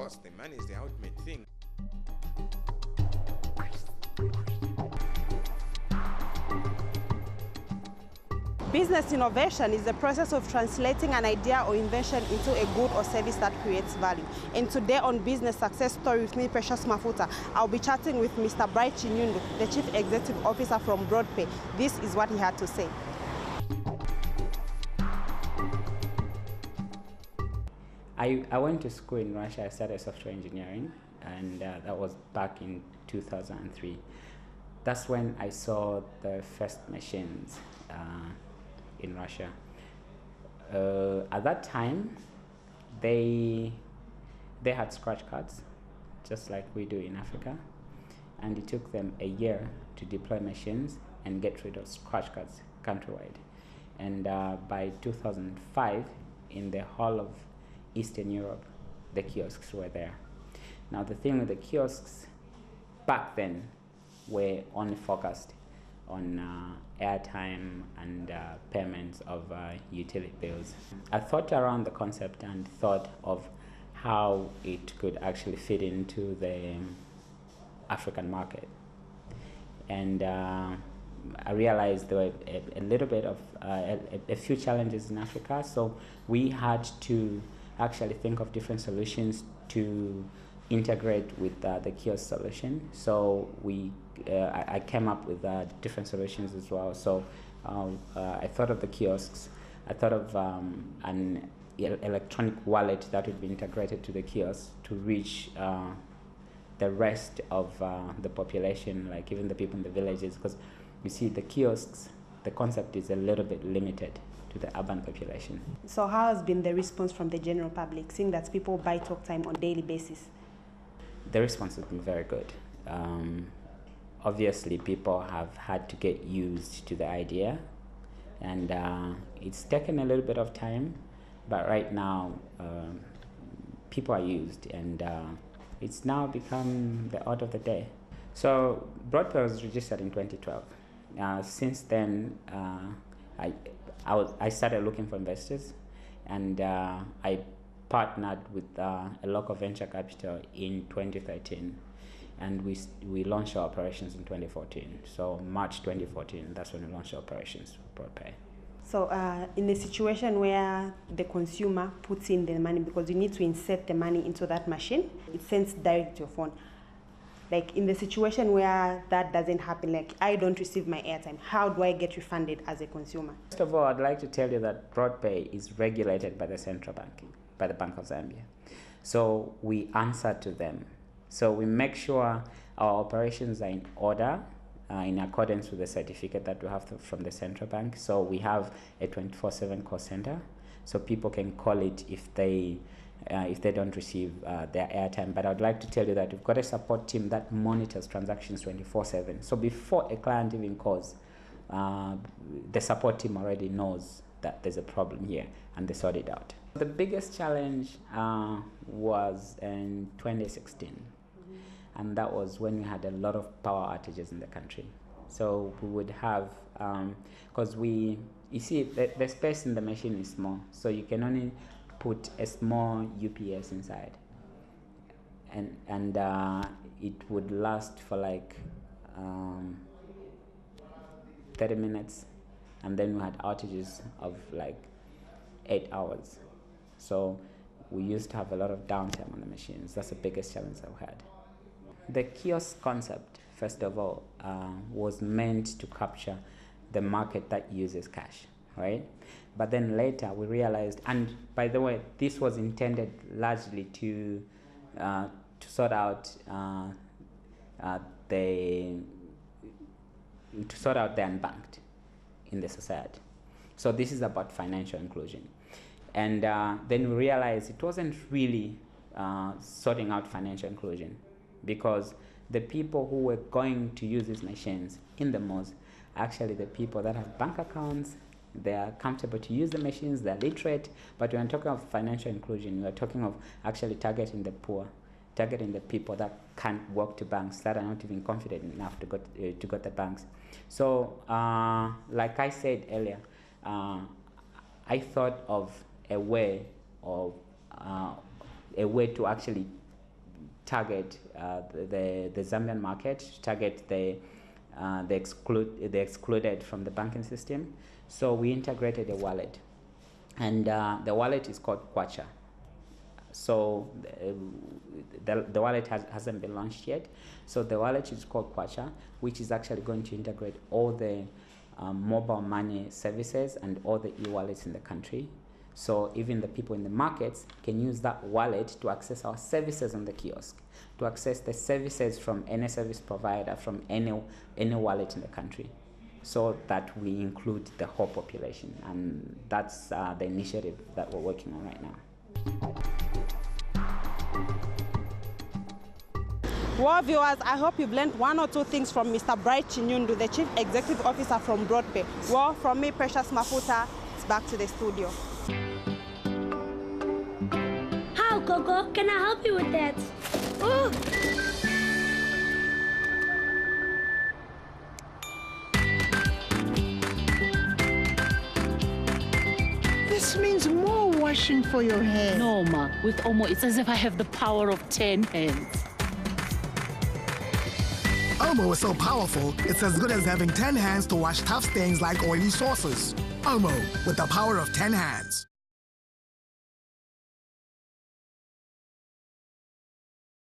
course, the money is the ultimate thing. Business innovation is the process of translating an idea or invention into a good or service that creates value. And today on Business Success Story with me, Precious Mafuta, I'll be chatting with Mr. Chinyundu, the Chief Executive Officer from BroadPay. This is what he had to say. I went to school in Russia. I studied software engineering, and that was back in 2003. That's when I saw the first machines in Russia. At that time, they had scratch cards, just like we do in Africa, and it took them a year to deploy machines and get rid of scratch cards countrywide. And by 2005, in the whole of Eastern Europe, the kiosks were there. Now the thing with the kiosks back then were only focused on airtime and payments of utility bills. I thought around the concept and thought of how it could actually fit into the African market. And I realized there were a little bit of a few challenges in Africa, so we had to actually think of different solutions to integrate with the kiosk solution. So I came up with different solutions as well. So I thought of the kiosks. I thought of an electronic wallet that would be integrated to the kiosk to reach the rest of the population, like even the people in the villages, because you see the kiosks, the concept is a little bit limited to the urban population. So how has been the response from the general public, seeing that people buy talk time on a daily basis? The response has been very good. Obviously, people have had to get used to the idea, and it's taken a little bit of time, but right now people are used, and it's now become the order of the day. So BroadPay was registered in 2012. Since then, I started looking for investors, and I partnered with a local venture capital in 2013, and we launched our operations in 2014. So March 2014, that's when we launched our operations for BroadPay. So in the situation where the consumer puts in the money, because you need to insert the money into that machine, it sends direct to your phone. Like in the situation where that doesn't happen, like I don't receive my airtime, how do I get refunded as a consumer? First of all, I'd like to tell you that BroadPay is regulated by the central bank, by the Bank of Zambia. So we answer to them. So we make sure our operations are in order, in accordance with the certificate that we have from the central bank. So we have a 24/7 call center, so people can call it if they don't receive their airtime. But I'd like to tell you that we've got a support team that monitors transactions 24/7. So before a client even calls, the support team already knows that there's a problem here, and they sort it out. The biggest challenge was in 2016, and that was when we had a lot of power outages in the country. So we would have, because you see, the space in the machine is small, so you can only put a small UPS inside, and it would last for like 30 minutes, and then we had outages of like 8 hours. So we used to have a lot of downtime on the machines. That's the biggest challenge I've had. The kiosk concept, first of all, was meant to capture the market that uses cash, right? But then later we realized, and by the way, this was intended largely to sort out the unbanked in the society. So this is about financial inclusion. And then we realized it wasn't really sorting out financial inclusion, because the people who were going to use these machines in the most, actually the people that have bank accounts, they are comfortable to use the machines, they're literate. But when we're talking of financial inclusion, we're talking of actually targeting the poor, targeting the people that can't walk to banks, that are not even confident enough to go to banks. So like I said earlier, I thought of a way to actually target the Zambian market, to target the excluded from the banking system. So we integrated a wallet, and the wallet is called Kwacha. So the wallet hasn't been launched yet. So the wallet is called Kwacha, which is actually going to integrate all the mobile money services and all the e-wallets in the country. So even the people in the markets can use that wallet to access our services on the kiosk, to access the services from any service provider, from any wallet in the country, so that we include the whole population. And that's the initiative that we're working on right now. Well, viewers, I hope you've learned one or two things from Mr. Bright Chinyundu, the Chief Executive Officer from BroadPay. Well, from me, Precious Mafuta, it's back to the studio. How, Coco? Can I help you with that? Oh. This means more washing for your hair. No, Ma. With Omo, it's as if I have the power of 10 hands. Omo is so powerful, it's as good as having 10 hands to wash tough stains like oily sauces. Omo, with the power of 10 hands.